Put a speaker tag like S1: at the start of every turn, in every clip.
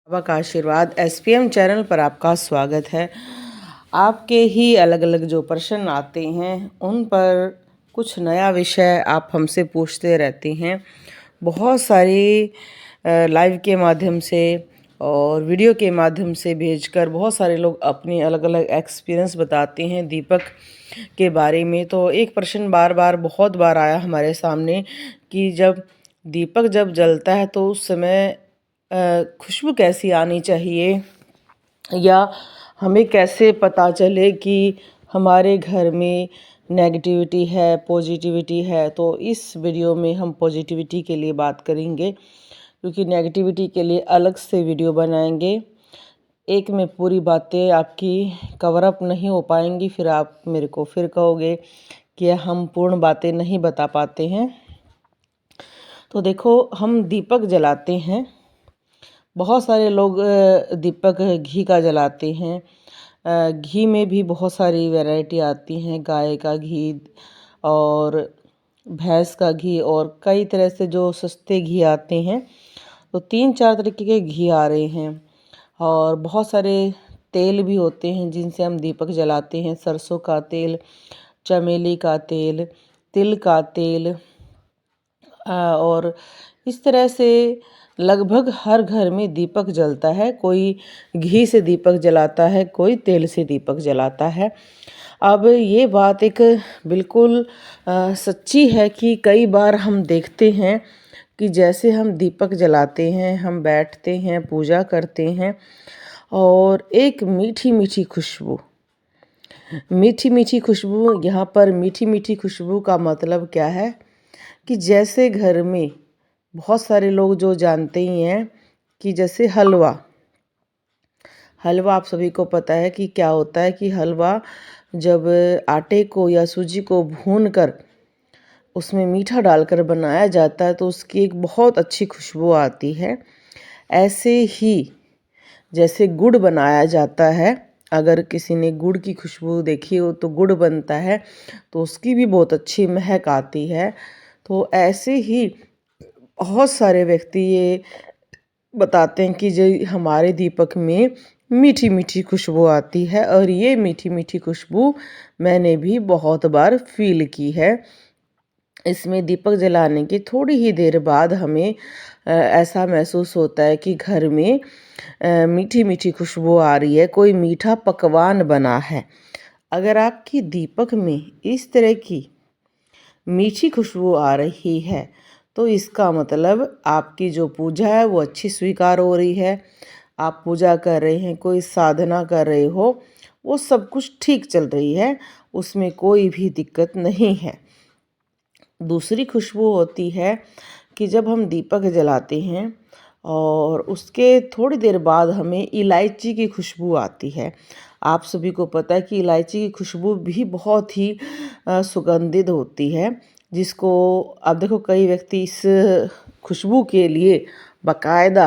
S1: बाबा का आशीर्वाद SPM channel पर आपका स्वागत है। आपके ही अलग अलग जो प्रश्न आते हैं उन पर कुछ नया विषय आप हमसे पूछते रहते हैं। बहुत सारी लाइव के माध्यम से और वीडियो के माध्यम से भेजकर बहुत सारे लोग अपनी अलग अलग एक्सपीरियंस बताते हैं दीपक के बारे में। तो एक प्रश्न बार बार बहुत बार आया हमारे सामने कि जब दीपक जब जलता है तो उस समय खुशबू कैसी आनी चाहिए, या हमें कैसे पता चले कि हमारे घर में नेगेटिविटी है पॉजिटिविटी है। तो इस वीडियो में हम पॉजिटिविटी के लिए बात करेंगे, क्योंकि नेगेटिविटी के लिए अलग से वीडियो बनाएंगे। एक में पूरी बातें आपकी कवर अप नहीं हो पाएंगी, फिर आप मेरे को फिर कहोगे कि हम पूर्ण बातें नहीं बता पाते हैं। तो देखो, हम दीपक जलाते हैं, बहुत सारे लोग दीपक घी का जलाते हैं। घी में भी बहुत सारी वैरायटी आती हैं, गाय का घी और भैंस का घी और कई तरह से जो सस्ते घी आते हैं। तो 3-4 तरीके के घी आ रहे हैं और बहुत सारे तेल भी होते हैं जिनसे हम दीपक जलाते हैं। सरसों का तेल, चमेली का तेल, तिल का तेल, और इस तरह से लगभग हर घर में दीपक जलता है। कोई घी से दीपक जलाता है, कोई तेल से दीपक जलाता है। अब ये बात एक बिल्कुल सच्ची है कि कई बार हम देखते हैं कि जैसे हम दीपक जलाते हैं, हम बैठते हैं, पूजा करते हैं और एक मीठी मीठी खुशबू, मीठी मीठी खुशबू, यहाँ पर मीठी मीठी खुशबू का मतलब क्या है कि जैसे घर में बहुत सारे लोग जो जानते ही हैं कि जैसे हलवा, हलवा आप सभी को पता है कि क्या होता है कि हलवा जब आटे को या सूजी को भून कर उसमें मीठा डालकर बनाया जाता है तो उसकी एक बहुत अच्छी खुशबू आती है। ऐसे ही जैसे गुड़ बनाया जाता है, अगर किसी ने गुड़ की खुशबू देखी हो तो गुड़ बनता है तो उसकी भी बहुत अच्छी महक आती है। तो ऐसे ही बहुत सारे व्यक्ति ये बताते हैं कि जो हमारे दीपक में मीठी मीठी खुशबू आती है, और ये मीठी मीठी खुशबू मैंने भी बहुत बार फील की है। इसमें दीपक जलाने की थोड़ी ही देर बाद हमें ऐसा महसूस होता है कि घर में मीठी मीठी खुशबू आ रही है, कोई मीठा पकवान बना है। अगर आपकी दीपक में इस तरह की मीठी खुशबू आ रही है तो इसका मतलब आपकी जो पूजा है वो अच्छी स्वीकार हो रही है। आप पूजा कर रहे हैं, कोई साधना कर रहे हो, वो सब कुछ ठीक चल रही है, उसमें कोई भी दिक्कत नहीं है। दूसरी खुशबू होती है कि जब हम दीपक जलाते हैं और उसके थोड़ी देर बाद हमें इलायची की खुशबू आती है। आप सभी को पता है कि इलायची की खुशबू भी बहुत ही सुगंधित होती है, जिसको आप देखो कई व्यक्ति इस खुशबू के लिए बाकायदा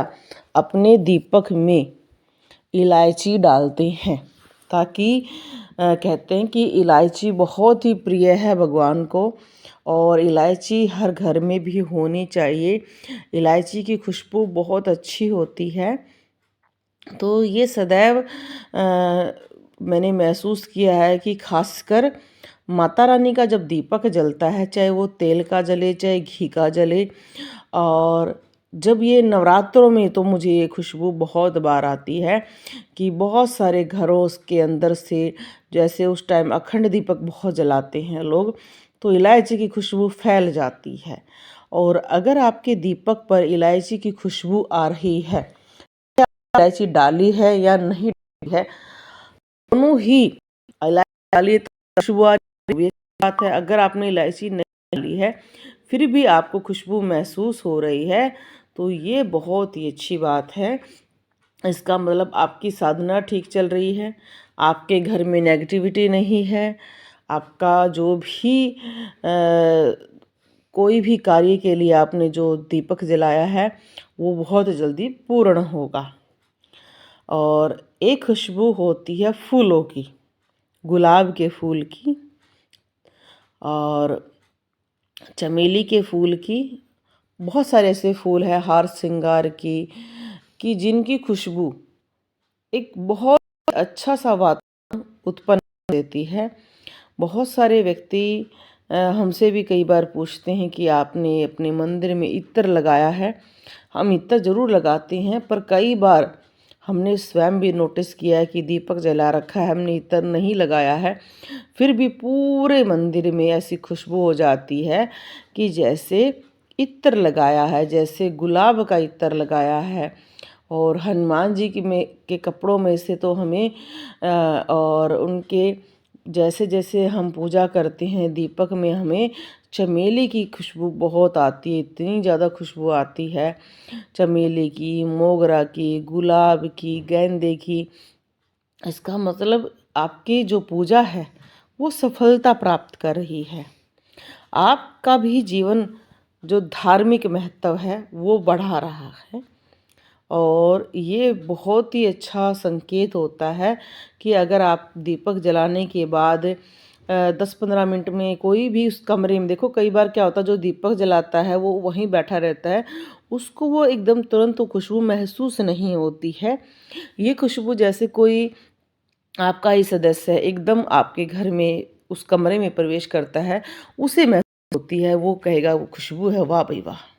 S1: अपने दीपक में इलायची डालते हैं, ताकि कहते हैं कि इलायची बहुत ही प्रिय है भगवान को और इलायची हर घर में भी होनी चाहिए। इलायची की खुशबू बहुत अच्छी होती है। तो ये सदैव मैंने महसूस किया है कि खासकर माता रानी का जब दीपक जलता है, चाहे वो तेल का जले चाहे घी का जले, और जब ये नवरात्रों में तो मुझे ये खुशबू बहुत बार आती है कि बहुत सारे घरों के अंदर से, जैसे उस टाइम अखंड दीपक बहुत जलाते हैं लोग, तो इलायची की खुशबू फैल जाती है। और अगर आपके दीपक पर इलायची की खुशबू आ रही है, इलायची डाली है या नहीं डाली है, दोनों ही इलायची डाली तो खुशबू आ रही है, बात है। अगर आपने इलायची नहीं डाली है फिर भी आपको खुशबू महसूस हो रही है, तो ये बहुत ही अच्छी बात है। इसका मतलब आपकी साधना ठीक चल रही है, आपके घर में नेगेटिविटी नहीं है, आपका जो भी कोई भी कार्य के लिए आपने जो दीपक जलाया है वो बहुत जल्दी पूर्ण होगा। और एक खुशबू होती है फूलों की, गुलाब के फूल की और चमेली के फूल की। बहुत सारे ऐसे फूल हैं, हार श्रृंगार की, कि जिनकी खुशबू एक बहुत अच्छा सा वातावरण उत्पन्न देती है। बहुत सारे व्यक्ति हमसे भी कई बार पूछते हैं कि आपने अपने मंदिर में इत्र लगाया है। हम इत्र ज़रूर लगाते हैं, पर कई बार हमने स्वयं भी नोटिस किया है कि दीपक जला रखा है, हमने इत्र नहीं लगाया है, फिर भी पूरे मंदिर में ऐसी खुशबू हो जाती है कि जैसे इत्र लगाया है, जैसे गुलाब का इत्र लगाया है। और हनुमान जी के कपड़ों में से तो हमें और उनके जैसे जैसे हम पूजा करते हैं दीपक में हमें चमेली की खुशबू बहुत आती है, इतनी ज़्यादा खुशबू आती है चमेली की, मोगरा की, गुलाब की, गेंदे की। इसका मतलब आपकी जो पूजा है वो सफलता प्राप्त कर रही है। आपका भी जीवन जो धार्मिक महत्व है वो बढ़ा रहा है। और ये बहुत ही अच्छा संकेत होता है कि अगर आप दीपक जलाने के बाद 10-15 मिनट में कोई भी उस कमरे में, देखो कई बार क्या होता है जो दीपक जलाता है वो वहीं बैठा रहता है, उसको वो एकदम तुरंत वो खुशबू महसूस नहीं होती है। ये खुशबू जैसे कोई आपका ही सदस्य है एकदम आपके घर में उस कमरे में प्रवेश करता है, उसे महसूस होती है, वो कहेगा वो खुशबू है, वाह भाई वाह।